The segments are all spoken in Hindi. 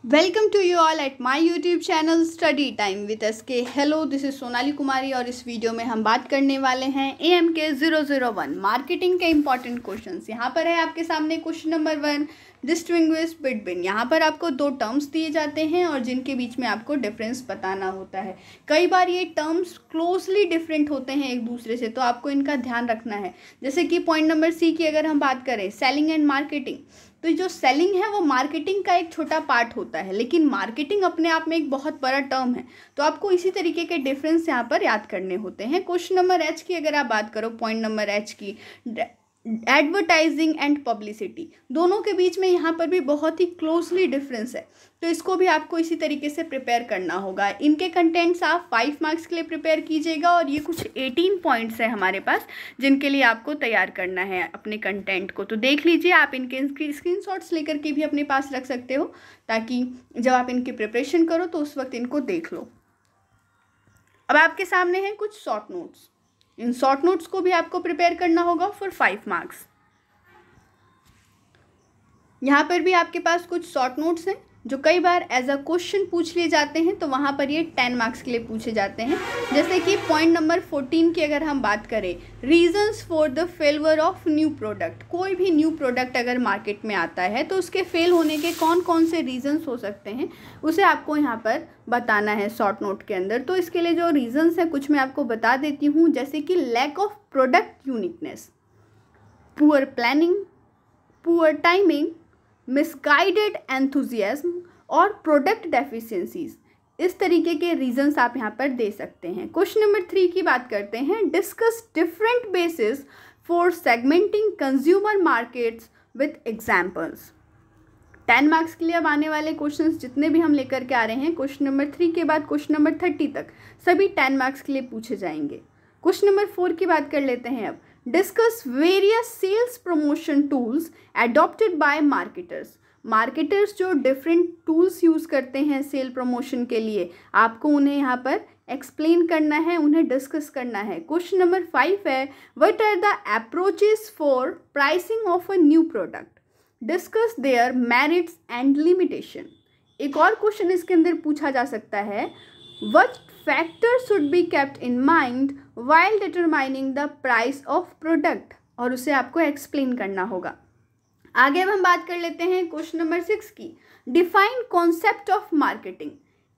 Welcome to you all at my YouTube channel study time with SK। Hello, this is Sonali Kumari और इस वीडियो में हम बात करने वाले हैं AMK 001 मार्केटिंग के इंपॉर्टेंट क्वेश्चंस। यहाँ पर है आपके सामने क्वेश्चन नंबर 1, डिस्टिंग्विश बिटवीन। यहाँ पर आपको दो टर्म्स दिए जाते हैं और जिनके बीच में आपको डिफरेंस बताना होता है। कई बार ये टर्म्स क्लोजली डिफरेंट होते हैं एक दूसरे से, तो आपको इनका ध्यान रखना है। जैसे कि पॉइंट नंबर C की अगर हम बात करें, सेलिंग एंड मार्केटिंग, तो जो सेलिंग है वो मार्केटिंग का एक छोटा पार्ट होता है, लेकिन मार्केटिंग अपने आप में एक बहुत बड़ा टर्म है। तो आपको इसी तरीके के डिफरेंस यहाँ पर याद करने होते हैं। क्वेश्चन नंबर H की अगर आप बात करो, पॉइंट नंबर H की, एडवर्टाइजिंग एंड पब्लिसिटी, दोनों के बीच में यहाँ पर भी बहुत ही क्लोजली डिफरेंस है। तो इसको भी आपको इसी तरीके से प्रिपेयर करना होगा। इनके कंटेंट्स आप 5 मार्क्स के लिए प्रिपेयर कीजिएगा और ये कुछ 18 पॉइंट्स हैं हमारे पास जिनके लिए आपको तैयार करना है अपने कंटेंट को। तो देख लीजिए, आप इनके स्क्रीनशॉट्स लेकर के भी अपने पास रख सकते हो, ताकि जब आप इनकी प्रिपरेशन करो तो उस वक्त इनको देख लो। अब आपके सामने हैं कुछ short notes. In short notes को भी आपको प्रिपेयर करना होगा फॉर 5 मार्क्स। यहाँ पर भी आपके पास कुछ शॉर्ट नोट्स हैं जो कई बार एज अ क्वेश्चन पूछ लिए जाते हैं, तो वहाँ पर ये 10 मार्क्स के लिए पूछे जाते हैं। जैसे कि पॉइंट नंबर 14 की अगर हम बात करें, reasons for the failure of new product. कोई भी न्यू प्रोडक्ट अगर मार्केट में आता है तो उसके फेल होने के कौन कौन से रीजंस हो सकते हैं, उसे आपको यहाँ पर बताना है शॉर्ट नोट के अंदर। तो इसके लिए जो रीजंस हैं कुछ मैं आपको बता देती हूँ, जैसे कि lack of product uniqueness, poor planning, poor timing, misguided enthusiasm और प्रोडक्ट डेफिशिएंसीज। इस तरीके के रीजंस आप यहाँ पर दे सकते हैं। क्वेश्चन नंबर 3 की बात करते हैं, discuss different basis for segmenting consumer markets with examples. 10 marks के लिए अब आने वाले क्वेश्चंस जितने भी हम लेकर के आ रहे हैं, क्वेश्चन नंबर 3 के बाद क्वेश्चन नंबर 30 तक सभी 10 मार्क्स के लिए पूछे जाएंगे। क्वेश्चन नंबर 4 की बात कर लेते हैं अब, discuss various cells promotion tools adopted by marketers. Marketers जो डिफरेंट टूल्स यूज़ करते हैं सेल प्रमोशन के लिए, आपको उन्हें यहाँ पर एक्सप्लेन करना है, उन्हें डिस्कस करना है। क्वेश्चन नंबर 5 है, what are the approaches for pricing of a new product, discuss their merits and limitation. एक और क्वेश्चन इसके अंदर पूछा जा सकता है, what factors should be kept in mind while determining the price of product, और उसे आपको एक्सप्लेन करना होगा। आगे अब हम बात कर लेते हैं क्वेश्चन नंबर 6 की, define concept of marketing,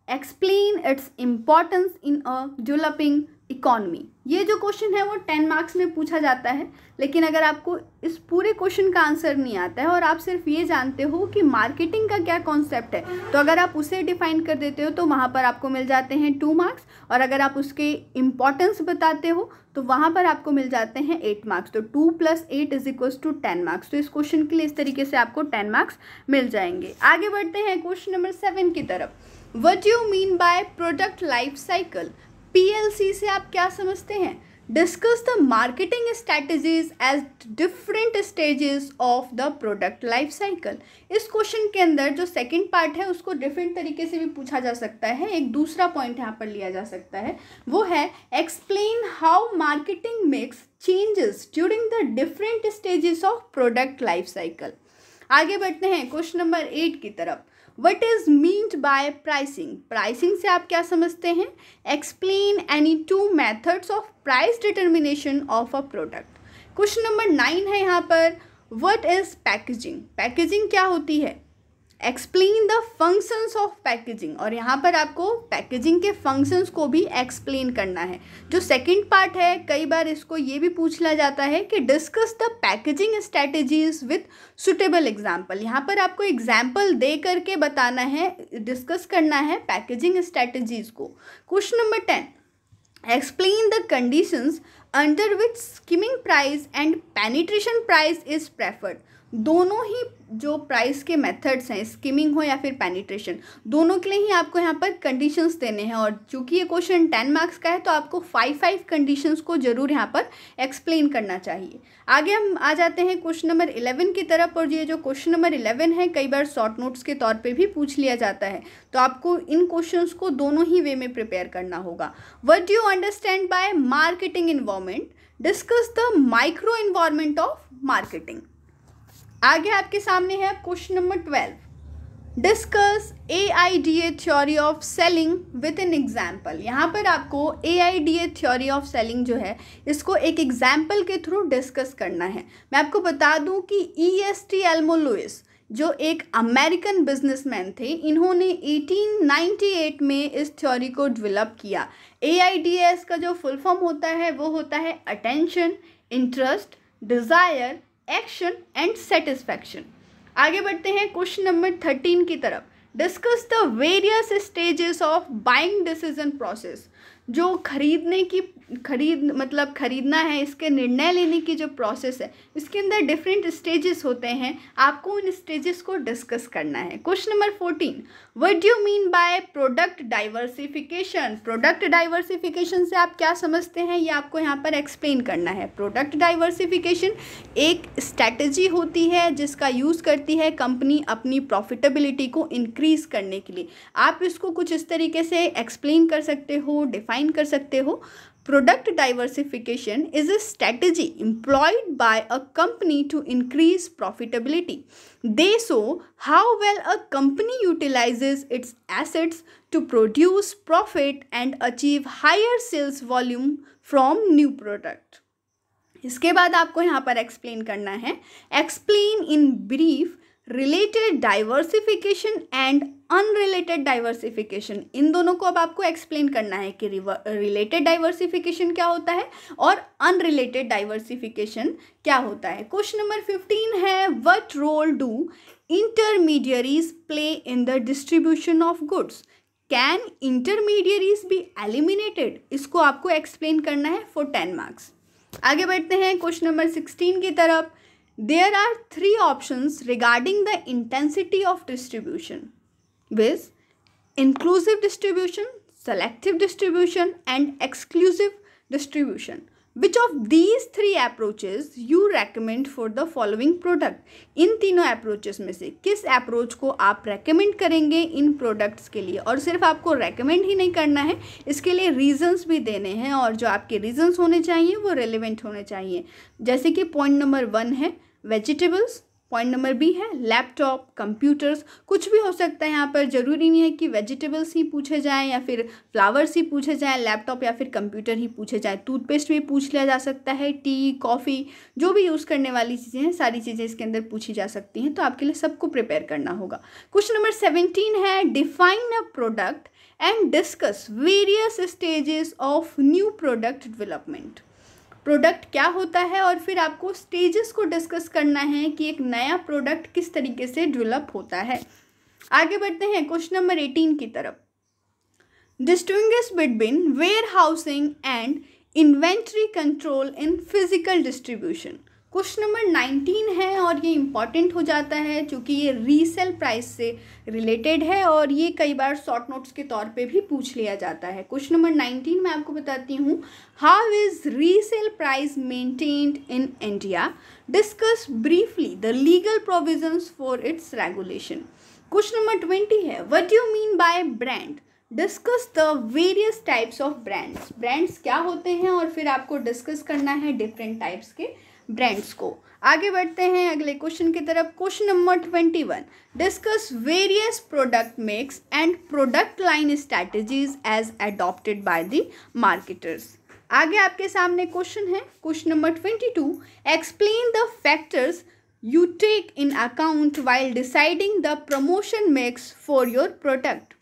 explain it's importance in a developing economy. ये जो क्वेश्चन है वो 10 मार्क्स में पूछा जाता है, लेकिन अगर आपको इस पूरे क्वेश्चन का आंसर नहीं आता है और आप सिर्फ ये जानते हो कि मार्केटिंग का क्या कॉन्सेप्ट है, तो अगर आप उसे डिफाइन कर देते हो तो वहाँ पर आपको मिल जाते हैं 2 मार्क्स, और अगर आप उसके इम्पॉर्टेंस बताते हो तो वहाँ पर आपको मिल जाते हैं 8 मार्क्स। तो 2 + 8 = 10 मार्क्स। तो इस क्वेश्चन के लिए इस तरीके से आपको 10 मार्क्स मिल जाएंगे। आगे बढ़ते हैं क्वेश्चन नंबर 7 की तरफ, what you mean by product life cycle, PLC से आप क्या समझते हैं, discuss the marketing strategies at different stages of the product life cycle. इस क्वेश्चन के अंदर जो सेकंड पार्ट है उसको डिफरेंट तरीके से भी पूछा जा सकता है। एक दूसरा पॉइंट यहाँ पर लिया जा सकता है, वो है explain how marketing mix changes during the different stages of product life cycle. आगे बढ़ते हैं क्वेश्चन नंबर 8 की तरफ, What is meant by pricing? Pricing से आप क्या समझते हैं, explain any 2 methods of price determination of a product। Question number 9 है यहाँ पर, What is packaging? पैकेजिंग क्या होती है, explain the functions of packaging, और यहाँ पर आपको पैकेजिंग के फंक्शंस को भी एक्सप्लेन करना है। जो सेकंड पार्ट है, कई बार इसको ये भी पूछ लिया जाता है कि discuss the packaging strategies with suitable example. यहाँ पर आपको एग्जाम्पल दे करके बताना है, डिस्कस करना है पैकेजिंग स्ट्रैटेजीज को। Question number 10, explain the conditions under which skimming price and penetration price is preferred. दोनों ही जो प्राइस के मेथड्स हैं, स्कीमिंग हो या फिर पेनिट्रेशन, दोनों के लिए ही आपको यहाँ पर कंडीशंस देने हैं। और चूंकि ये क्वेश्चन 10 मार्क्स का है तो आपको 5 कंडीशंस को जरूर यहाँ पर एक्सप्लेन करना चाहिए। आगे हम आ जाते हैं क्वेश्चन नंबर 11 की तरफ, और ये जो क्वेश्चन नंबर 11 है कई बार शॉर्ट नोट्स के तौर पर भी पूछ लिया जाता है, तो आपको इन क्वेश्चंस को दोनों ही वे में प्रिपेयर करना होगा। What do you understand by marketing environment, discuss the micro environment of marketing. आगे आपके सामने है question number 12, discuss AIDA theory of selling with an example. यहाँ पर आपको AIDA थ्योरी ऑफ सेलिंग जो है इसको एक एग्जाम्पल के थ्रू डिस्कस करना है। मैं आपको बता दूँ कि EST एल्मो लुइस जो एक अमेरिकन बिजनेसमैन थे, इन्होंने 1898 में इस थ्योरी को डेवलप किया। AIDA का जो फुल फॉर्म होता है वो होता है attention, interest, desire, action and satisfaction. आगे बढ़ते हैं क्वेश्चन नंबर 13 की तरफ। Discuss the various stages of buying decision process. जो खरीदना है, इसके निर्णय लेने की जो प्रोसेस है, इसके अंदर डिफरेंट स्टेजेस होते हैं। आपको उन स्टेजेस को डिस्कस करना है। Question number 14, what do you mean by product diversification. Product diversification से आप क्या समझते हैं, ये आपको यहाँ पर एक्सप्लेन करना है। प्रोडक्ट डाइवर्सिफिकेशन एक स्ट्रैटेजी होती है जिसका यूज़ करती है कंपनी अपनी प्रॉफिटेबिलिटी को इंक्रीज करने के लिए। आप इसको कुछ इस तरीके से एक्सप्लेन कर सकते हो, डिफाइन कर सकते हो। Product diversification is a strategy employed by a company to increase profitability. They show how well a company utilizes its assets to produce profit and achieve higher sales volume from new product. इसके बाद आपको यहाँ पर एक्सप्लेन करना है। Explain in brief related diversification and unrelated diversification. इन दोनों को अब आपको एक्सप्लेन करना है कि रिलेटेड डाइवर्सिफिकेशन क्या होता है और अनरिलेटेड डाइवर्सिफिकेशन क्या होता है। क्वेश्चन नंबर 15 है, what role do intermediaries play in the distribution of goods. Can intermediaries be eliminated. इसको आपको एक्सप्लेन करना है फॉर 10 मार्क्स। आगे बढ़ते हैं क्वेश्चन नंबर 16 की तरफ। There are 3 options regarding the intensity of distribution, with inclusive distribution, selective distribution and exclusive distribution. Which of these 3 approaches you recommend for the following product? इन तीनों अप्रोचेस में से किस अप्रोच को आप रेकमेंड करेंगे इन प्रोडक्ट्स के लिए। और सिर्फ आपको रेकमेंड ही नहीं करना है, इसके लिए रीजंस भी देने हैं और जो आपके रीजंस होने चाहिए वो रेलेवेंट होने चाहिए। जैसे कि पॉइंट नंबर 1 है वेजिटेबल्स, पॉइंट नंबर बी है लैपटॉप, कंप्यूटर्स। कुछ भी हो सकता है यहाँ पर, ज़रूरी नहीं है कि वेजिटेबल्स ही पूछे जाएं या फिर फ्लावर्स ही पूछे जाएं, लैपटॉप या फिर कंप्यूटर ही पूछे जाएं। टूथपेस्ट भी पूछ लिया जा सकता है, टी, कॉफ़ी, जो भी यूज़ करने वाली चीज़ें हैं सारी चीज़ें इसके अंदर पूछी जा सकती हैं। तो आपके लिए सबको प्रिपेयर करना होगा। क्वेश्चन नंबर 17 है, define a product and discuss various stages of new product development. Product क्या होता है और फिर आपको स्टेजेस को डिस्कस करना है कि एक नया प्रोडक्ट किस तरीके से डेवलप होता है। आगे बढ़ते हैं क्वेश्चन नंबर 18 की तरफ। Distinguish between warehousing and inventory control in physical distribution. Question number 19 है और ये इंपॉर्टेंट हो जाता है क्योंकि ये रीसेल प्राइस से रिलेटेड है और ये कई बार शॉर्ट नोट्स के तौर पे भी पूछ लिया जाता है। क्वेश्चन नंबर 19 मैं आपको बताती हूँ, how is resale price maintained in India. Discuss briefly the legal provisions for its regulation. Question number 20 है, what do you mean by brand. Discuss the various types of brands. Brands क्या होते हैं और फिर आपको डिस्कस करना है डिफरेंट टाइप्स के ब्रांड्स को। आगे बढ़ते हैं अगले क्वेश्चन की तरफ। Question number 21, discuss various product mix and product line strategies as adopted by the marketers. आगे आपके सामने क्वेश्चन है question number 22, explain the factors you take in account while deciding the promotion mix for your product।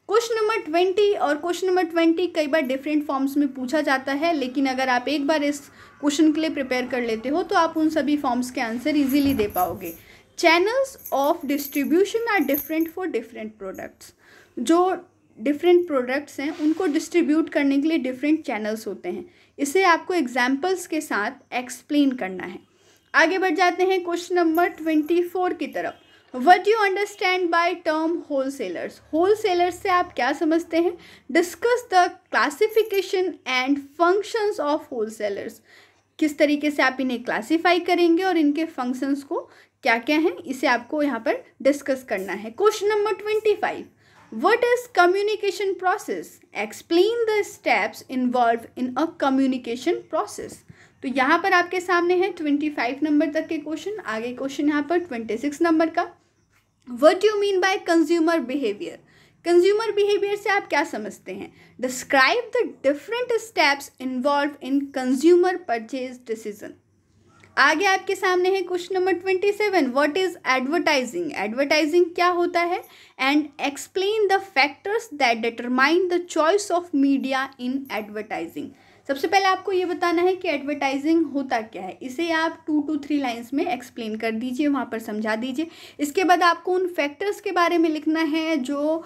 Question number 20 और क्वेश्चन नंबर 20 कई बार डिफरेंट फॉर्म्स में पूछा जाता है, लेकिन अगर आप एक बार इस क्वेश्चन के लिए प्रिपेयर कर लेते हो तो आप उन सभी फॉर्म्स के आंसर इजीली दे पाओगे। Channels of distribution are different for different products. जो डिफरेंट प्रोडक्ट्स हैं उनको डिस्ट्रीब्यूट करने के लिए डिफरेंट चैनल्स होते हैं। इसे आपको एग्जाम्पल्स के साथ एक्सप्लेन करना है। आगे बढ़ जाते हैं क्वेश्चन नंबर 24 की तरफ। What you understand by term wholesalers. Wholesalers से आप क्या समझते हैं। Discuss the classification and functions of wholesalers. किस तरीके से आप इन्हें क्लासीफाई करेंगे और इनके फंक्शंस को क्या क्या हैं, इसे आपको यहाँ पर डिस्कस करना है। Question number 25, what is communication process. Explain the steps involve in a communication process. तो यहाँ पर आपके सामने है 25 नंबर तक के क्वेश्चन। आगे क्वेश्चन यहाँ पर 26 नंबर का। What you mean by consumer behaviour? Consumer behaviour से आप क्या समझते हैं? Describe the different steps involve in consumer purchase decision. आगे आपके सामने है question number 27, what is advertising? Advertising क्या होता है? And explain the factors that determine the choice of media in advertising. सबसे पहले आपको ये बताना है कि एडवर्टाइजिंग होता क्या है। इसे आप 2 to 3 लाइन्स में एक्सप्लेन कर दीजिए, वहाँ पर समझा दीजिए। इसके बाद आपको उन फैक्टर्स के बारे में लिखना है जो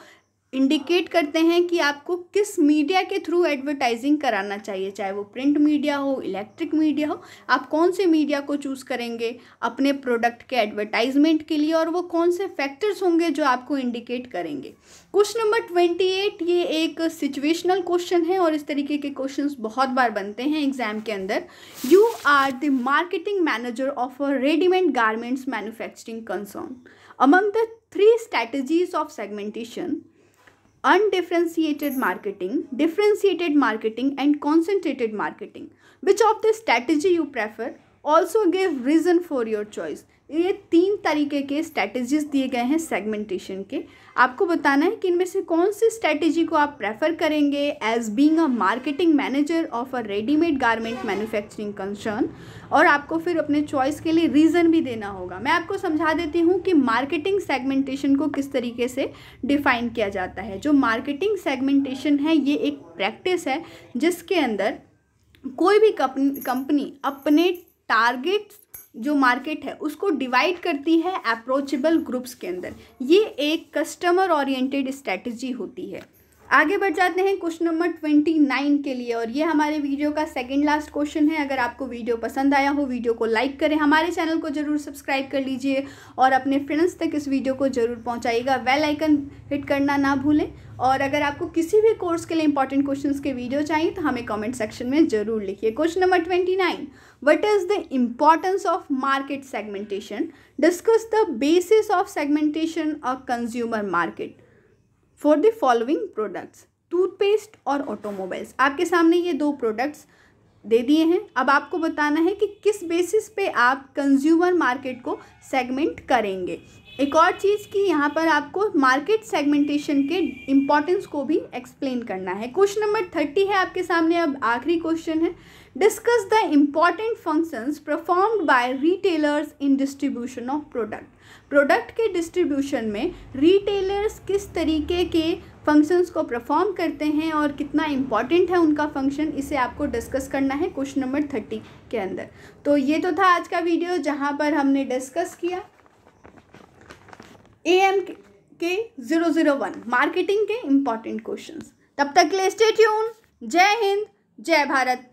इंडिकेट करते हैं कि आपको किस मीडिया के थ्रू एडवर्टाइजिंग कराना चाहिए, चाहे वो प्रिंट मीडिया हो, इलेक्ट्रिक मीडिया हो। आप कौन से मीडिया को चूज़ करेंगे अपने प्रोडक्ट के एडवर्टाइजमेंट के लिए, और वो कौन से फैक्टर्स होंगे जो आपको इंडिकेट करेंगे। क्वेश्चन नंबर 28 ये एक सिचुएशनल क्वेश्चन है और इस तरीके के क्वेश्चंस बहुत बार बनते हैं एग्जाम के अंदर। You are the marketing manager of a readymade garments manufacturing concern. Among the 3 strategies of segmentation, undifferentiated marketing, differentiated marketing and concentrated marketing, which of the strategy you prefer? Also give reason for your choice। ये 3 तरीके के स्ट्रैटेजीज दिए गए हैं सेगमेंटेशन के। आपको बताना है कि इनमें से कौन सी स्ट्रैटेजी को आप प्रेफर करेंगे as being a marketing manager of a readymade garment manufacturing concern, और आपको फिर अपने चॉइस के लिए रीज़न भी देना होगा। मैं आपको समझा देती हूँ कि मार्केटिंग सेगमेंटेशन को किस तरीके से डिफाइन किया जाता है। जो मार्केटिंग सेगमेंटेशन है ये एक प्रैक्टिस है जिसके अंदर कोई भी कंपनी अपने टारगेट जो मार्केट है उसको डिवाइड करती है अप्रोचेबल ग्रुप्स के अंदर। ये एक कस्टमर ओरिएंटेड स्ट्रैटेजी होती है। आगे बढ़ जाते हैं क्वेश्चन नंबर 29 के लिए, और ये हमारे वीडियो का सेकंड लास्ट क्वेश्चन है। अगर आपको वीडियो पसंद आया हो वीडियो को लाइक करें, हमारे चैनल को जरूर सब्सक्राइब कर लीजिए और अपने फ्रेंड्स तक इस वीडियो को जरूर पहुंचाइएगा। बेल आइकन हिट करना ना भूलें। और अगर आपको किसी भी कोर्स के लिए इंपॉर्टेंट क्वेश्चंस के वीडियो चाहिए तो हमें कमेंट सेक्शन में जरूर लिखिए। Question number 29, what is the importance of market segmentation? Discuss the basis of segmentation of consumer market for the following products, toothpaste और ऑटोमोबाइल्स। आपके सामने ये 2 प्रोडक्ट्स दे दिए हैं। अब आपको बताना है कि किस बेसिस पे आप कंज्यूमर मार्केट को सेगमेंट करेंगे। एक और चीज़ कि यहाँ पर आपको मार्केट सेगमेंटेशन के इम्पॉर्टेंस को भी एक्सप्लेन करना है। क्वेश्चन नंबर 30 है आपके सामने, अब आखिरी क्वेश्चन है। Discuss the important functions performed by retailers in distribution of product. Product के डिस्ट्रीब्यूशन में रिटेलर्स किस तरीके के फंक्शंस को परफॉर्म करते हैं और कितना इम्पॉर्टेंट है उनका फंक्शन, इसे आपको डिस्कस करना है क्वेश्चन नंबर 30 के अंदर। तो ये तो था आज का वीडियो जहाँ पर हमने डिस्कस किया AM के 001 मार्केटिंग के इम्पॉर्टेंट क्वेश्चंस। तब तक के लिए स्टे ट्यून। जय हिंद, जय भारत।